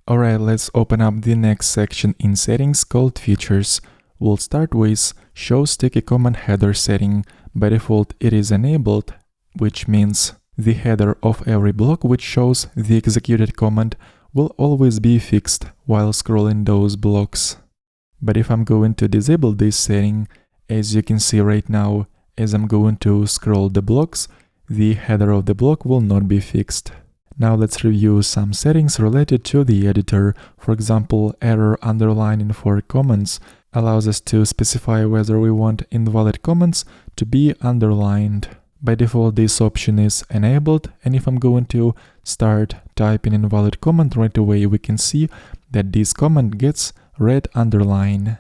Alright, let's open up the next section in settings called features. We'll start with show sticky comment header setting. By default it is enabled, which means the header of every block which shows the executed command will always be fixed while scrolling those blocks. But if I'm going to disable this setting, as you can see right now, as I'm going to scroll the blocks, the header of the block will not be fixed. Now let's review some settings related to the editor. For example, error underlining for comments allows us to specify whether we want invalid comments to be underlined. By default this option is enabled, and if I'm going to start typing invalid comment right away, we can see that this comment gets red underline.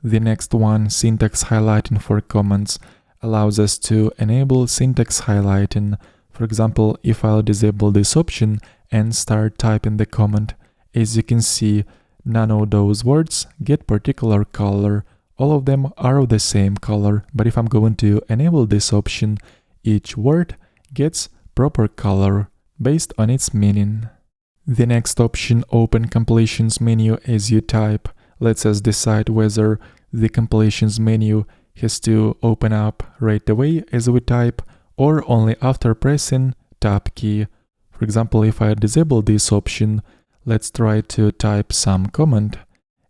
The next one, syntax highlighting for comments, allows us to enable syntax highlighting. For example, if I'll disable this option and start typing the comment, as you can see, none of those words get particular color. All of them are of the same color, but if I'm going to enable this option, each word gets proper color based on its meaning. The next option, open completions menu as you type, lets us decide whether the completions menu has to open up right away as we type or only after pressing Tab key. For example, if I disable this option, let's try to type some comment,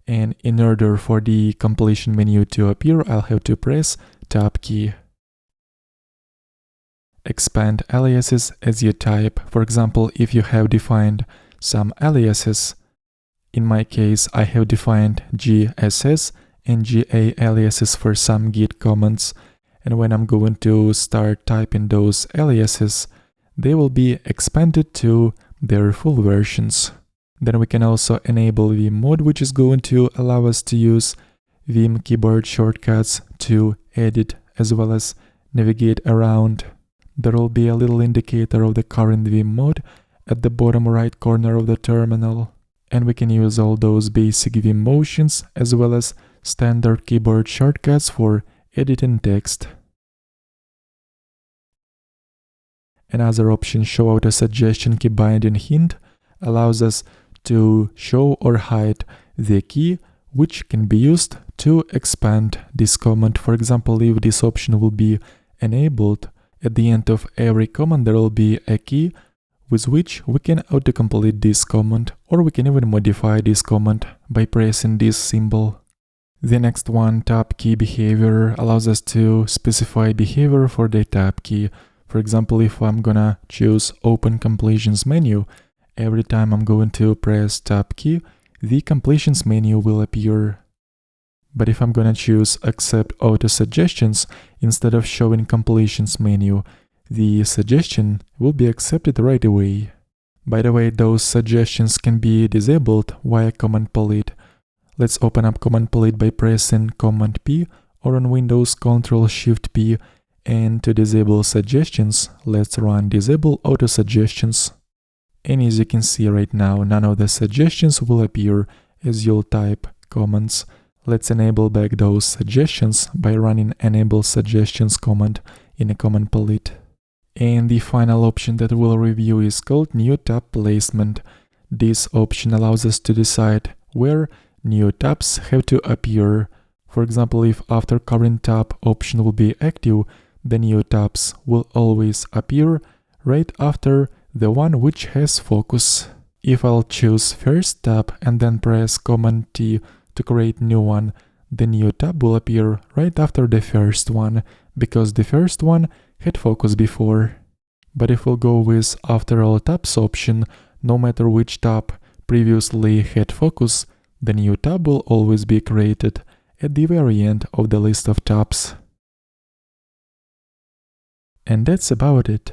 and in order for the completion menu to appear, I'll have to press Tab key. Expand aliases as you type. For example, if you have defined some aliases, in my case I have defined GSS and GA aliases for some Git comments, and when I'm going to start typing those aliases, they will be expanded to their full versions. Then we can also enable Vim mode, which is going to allow us to use Vim keyboard shortcuts to edit as well as navigate around. There will be a little indicator of the current Vim mode at the bottom right corner of the terminal, and we can use all those basic Vim motions as well as standard keyboard shortcuts for editing text. Another option, show auto suggestion key binding hint, allows us to show or hide the key which can be used to expand this comment. For example, if this option will be enabled, at the end of every comment there will be a key with which we can autocomplete this comment, or we can even modify this comment by pressing this symbol. The next one, tab key behavior, allows us to specify behavior for the tab key. For example, if I'm gonna choose open completions menu, every time I'm going to press tab key, the completions menu will appear. But if I'm gonna choose accept auto suggestions, instead of showing completions menu, the suggestion will be accepted right away. By the way, those suggestions can be disabled via Command Palette. Let's open up Command Palette by pressing Command P, or on Windows Ctrl Shift P, and to disable suggestions, let's run disable auto suggestions. And as you can see right now, none of the suggestions will appear as you'll type comments. Let's enable back those suggestions by running enable suggestions command in a Command Palette. And the final option that we'll review is called new tab placement. This option allows us to decide where new tabs have to appear. For example, if after current tab option will be active, the new tabs will always appear right after the one which has focus. If I'll choose first tab and then press Command T to create new one, the new tab will appear right after the first one, because the first one had focus before. But if we'll go with after all tabs option, no matter which tab previously had focus, the new tab will always be created at the very end of the list of tabs. And that's about it.